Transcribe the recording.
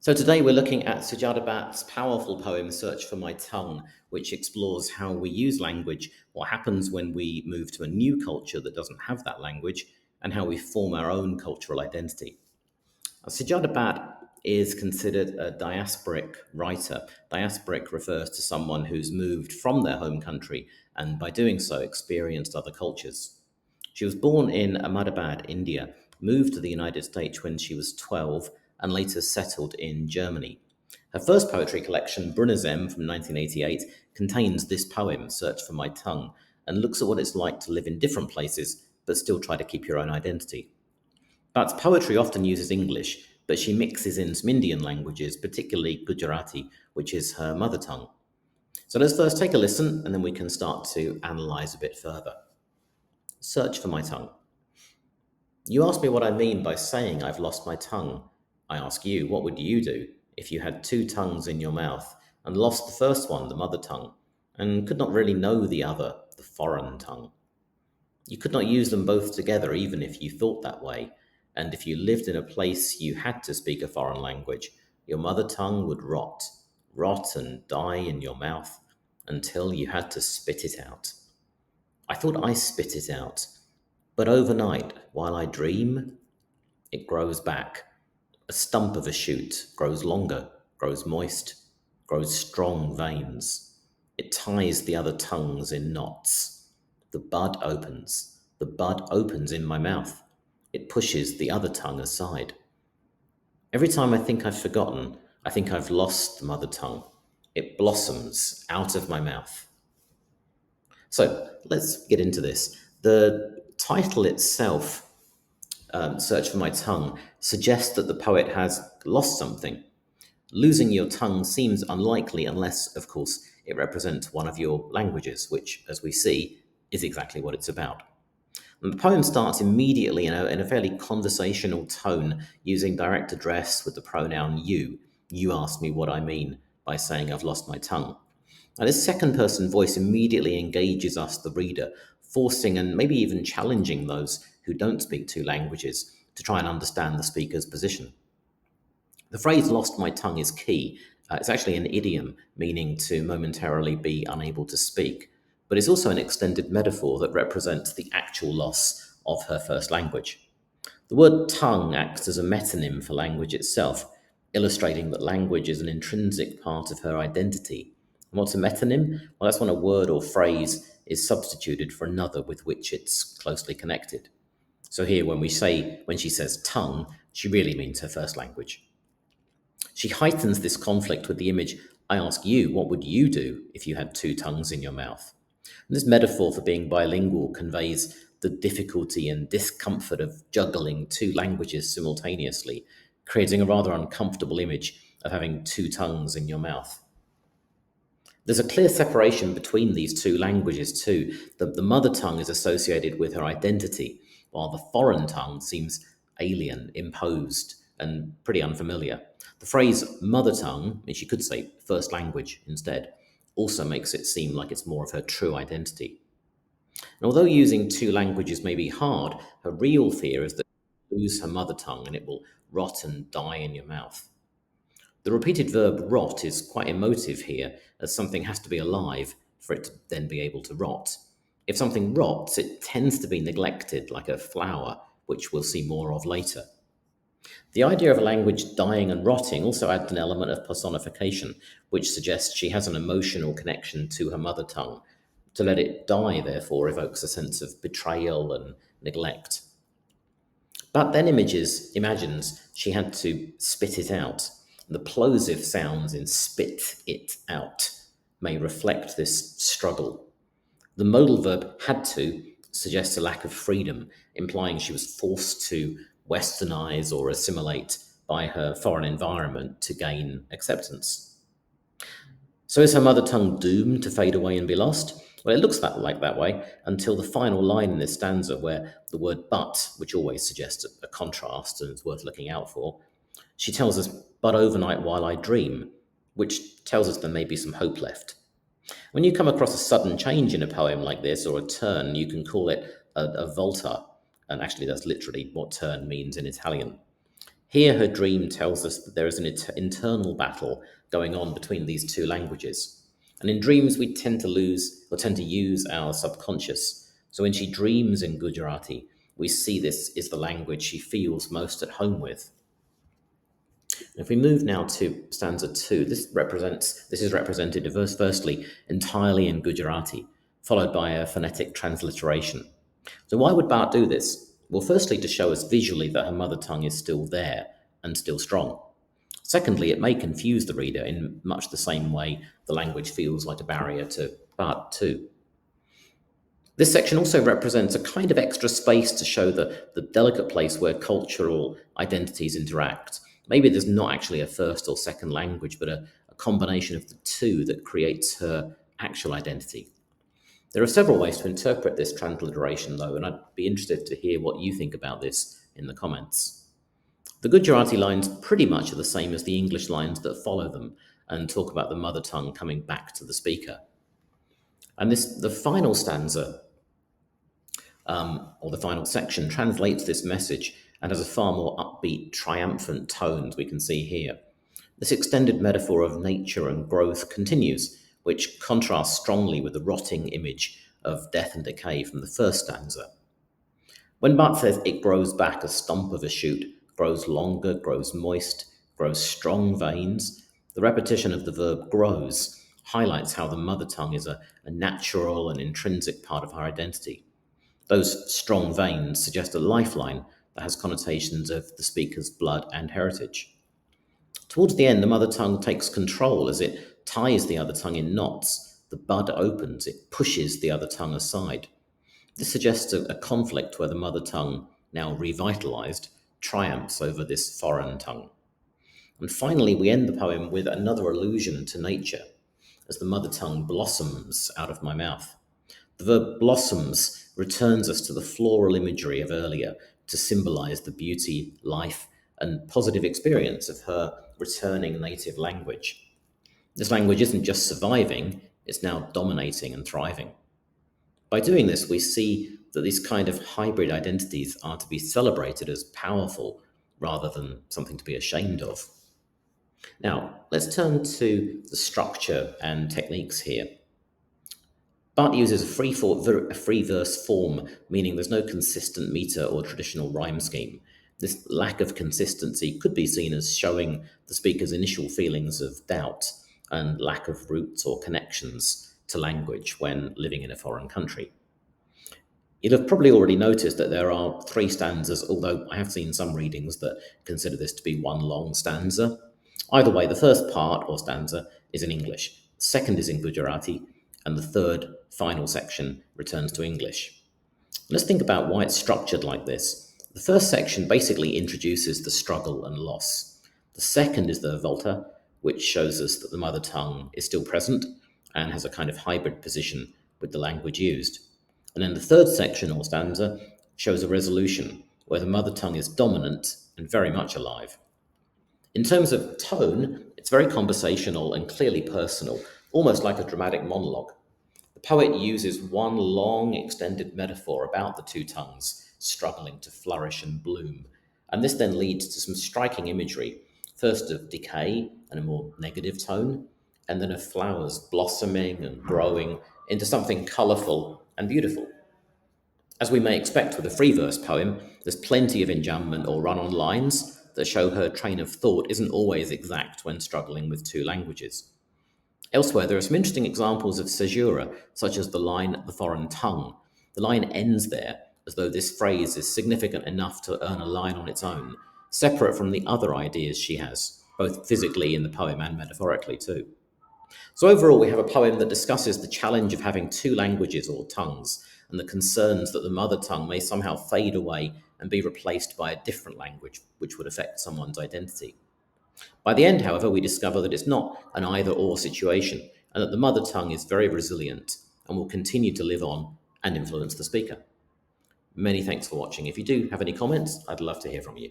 So today we're looking at Sujata Bhatt's powerful poem Search for My Tongue, which explores how we use language, what happens when we move to a new culture that doesn't have that language, and how we form our own cultural identity. Sujata Bhatt is considered a diasporic writer. Diasporic refers to someone who's moved from their home country and by doing so experienced other cultures. She was born in Ahmedabad, India, moved to the United States when she was 12, and later settled in Germany. Her first poetry collection, Brunazem from 1988, contains this poem, Search for My Tongue, and looks at what it's like to live in different places but still try to keep your own identity. Bhatt's poetry often uses English, but she mixes in some Indian languages, particularly Gujarati, which is her mother tongue. So let's first take a listen, and then we can start to analyze a bit further. Search for my tongue. You ask me what I mean by saying I've lost my tongue. I ask you, what would you do if you had two tongues in your mouth and lost the first one, the mother tongue, and could not really know the other, the foreign tongue? You could not use them both together even if you thought that way, and if you lived in a place you had to speak a foreign language, your mother tongue would rot and die in your mouth until you had to spit it out. I thought I spit it out, but overnight, while I dream, it grows back. A stump of a shoot grows longer, grows moist, grows strong veins. It ties the other tongues in knots. The bud opens. The bud opens in my mouth. It pushes the other tongue aside. Every time I think I've forgotten, I think I've lost the mother tongue. It blossoms out of my mouth. So let's get into this. The title itself, Search for My Tongue, suggests that the poet has lost something. Losing your tongue seems unlikely unless, of course, it represents one of your languages, which, as we see, is exactly what it's about. And the poem starts immediately in a fairly conversational tone, using direct address with the pronoun you. You ask me what I mean by saying I've lost my tongue. And this second person voice immediately engages us, the reader, forcing and maybe even challenging those who don't speak two languages to try and understand the speaker's position. The phrase lost my tongue is key. It's actually an idiom meaning to momentarily be unable to speak, but it's also an extended metaphor that represents the actual loss of her first language. The word tongue acts as a metonym for language itself, illustrating that language is an intrinsic part of her identity. And what's a metonym? Well, that's when a word or phrase is substituted for another with which it's closely connected. So here, when she says tongue, she really means her first language. She heightens this conflict with the image, I ask you, what would you do if you had two tongues in your mouth? And this metaphor for being bilingual conveys the difficulty and discomfort of juggling two languages simultaneously, creating a rather uncomfortable image of having two tongues in your mouth. There's a clear separation between these two languages, too. The mother tongue is associated with her identity, while the foreign tongue seems alien, imposed, and pretty unfamiliar. The phrase mother tongue, which you could say first language instead, also makes it seem like it's more of her true identity. And although using two languages may be hard, her real fear is that she'll lose her mother tongue and it will rot and die in your mouth. The repeated verb rot is quite emotive here, as something has to be alive for it to then be able to rot. If something rots, it tends to be neglected, like a flower, which we'll see more of later. The idea of a language dying and rotting also adds an element of personification, which suggests she has an emotional connection to her mother tongue. To let it die, therefore, evokes a sense of betrayal and neglect. But then imagines she had to spit it out. The plosive sounds in spit it out may reflect this struggle. The modal verb had to suggests a lack of freedom, implying she was forced to westernize or assimilate by her foreign environment to gain acceptance. So is her mother tongue doomed to fade away and be lost? Well, it looks like that way until the final line in this stanza where the word but, which always suggests a contrast and is worth looking out for, she tells us, but overnight while I dream, which tells us there may be some hope left. When you come across a sudden change in a poem like this, or a turn, you can call it a volta, and actually that's literally what turn means in Italian. Here, her dream tells us that there is an internal battle going on between these two languages. And in dreams, we tend to lose or tend to use our subconscious. So when she dreams in Gujarati, we see this is the language she feels most at home with. If we move now to stanza 2, this is represented firstly entirely in Gujarati, followed by a phonetic transliteration. So why would Bart do this? Well, firstly, to show us visually that her mother tongue is still there and still strong. Secondly, it may confuse the reader in much the same way the language feels like a barrier to Bart too. This section also represents a kind of extra space to show the delicate place where cultural identities interact. Maybe there's not actually a first or second language, but a combination of the two that creates her actual identity. There are several ways to interpret this transliteration, though, and I'd be interested to hear what you think about this in the comments. The Gujarati lines pretty much are the same as the English lines that follow them and talk about the mother tongue coming back to the speaker. And the final stanza or the final section translates this message and has a far more upbeat, triumphant tone, as we can see here. This extended metaphor of nature and growth continues, which contrasts strongly with the rotting image of death and decay from the first stanza. When Bart says it grows back a stump of a shoot, grows longer, grows moist, grows strong veins, the repetition of the verb grows highlights how the mother tongue is a natural and intrinsic part of our identity. Those strong veins suggest a lifeline that has connotations of the speaker's blood and heritage. Towards the end, the mother tongue takes control as it ties the other tongue in knots. The bud opens, it pushes the other tongue aside. This suggests a conflict where the mother tongue, now revitalized, triumphs over this foreign tongue. And finally, we end the poem with another allusion to nature as the mother tongue blossoms out of my mouth. The verb blossoms returns us to the floral imagery of earlier to symbolize the beauty, life, and positive experience of her returning native language. This language isn't just surviving, it's now dominating and thriving. By doing this, we see that these kind of hybrid identities are to be celebrated as powerful rather than something to be ashamed of. Now, let's turn to the structure and techniques here. Bart uses a free verse form, meaning there's no consistent meter or traditional rhyme scheme. This lack of consistency could be seen as showing the speaker's initial feelings of doubt and lack of roots or connections to language when living in a foreign country. You'll have probably already noticed that there are three stanzas, although I have seen some readings that consider this to be one long stanza. Either way, the first part or stanza is in English, the second is in Gujarati, and the third, final section returns to English. Let's think about why it's structured like this. The first section basically introduces the struggle and loss. The second is the volta, which shows us that the mother tongue is still present and has a kind of hybrid position with the language used. And then the third section or stanza shows a resolution where the mother tongue is dominant and very much alive. In terms of tone, it's very conversational and clearly personal, almost like a dramatic monologue. The poet uses one long, extended metaphor about the two tongues struggling to flourish and bloom, and this then leads to some striking imagery, first of decay and a more negative tone, and then of flowers blossoming and growing into something colourful and beautiful. As we may expect with a free verse poem, there's plenty of enjambment or run on lines that show her train of thought isn't always exact when struggling with two languages. Elsewhere, there are some interesting examples of caesura, such as the line, the foreign tongue. The line ends there, as though this phrase is significant enough to earn a line on its own, separate from the other ideas she has, both physically in the poem and metaphorically too. So overall, we have a poem that discusses the challenge of having two languages or tongues, and the concerns that the mother tongue may somehow fade away and be replaced by a different language, which would affect someone's identity. By the end, however, we discover that it's not an either-or situation, and that the mother tongue is very resilient and will continue to live on and influence the speaker. Many thanks for watching. If you do have any comments, I'd love to hear from you.